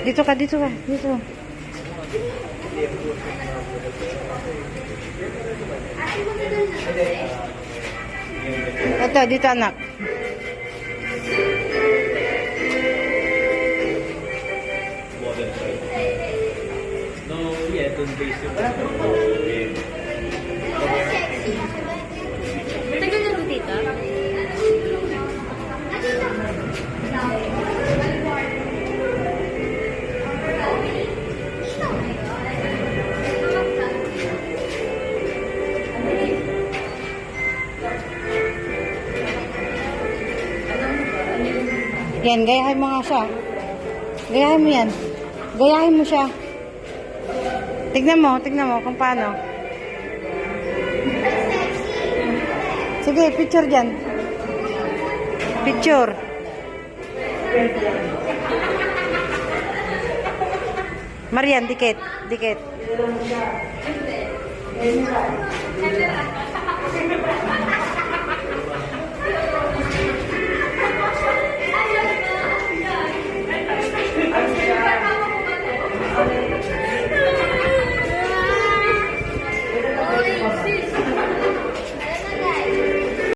Dito ka, dito ka. Dito. Ito, dito anak. No, yeah, don't base it. Matagal na ito, tita? Yan, gayahin mo nga siya. Gayahin mo yan. Gayahin mo siya. Tignan mo kung paano. Sige, picture dyan. Picture. Marian, dikit. Dikit.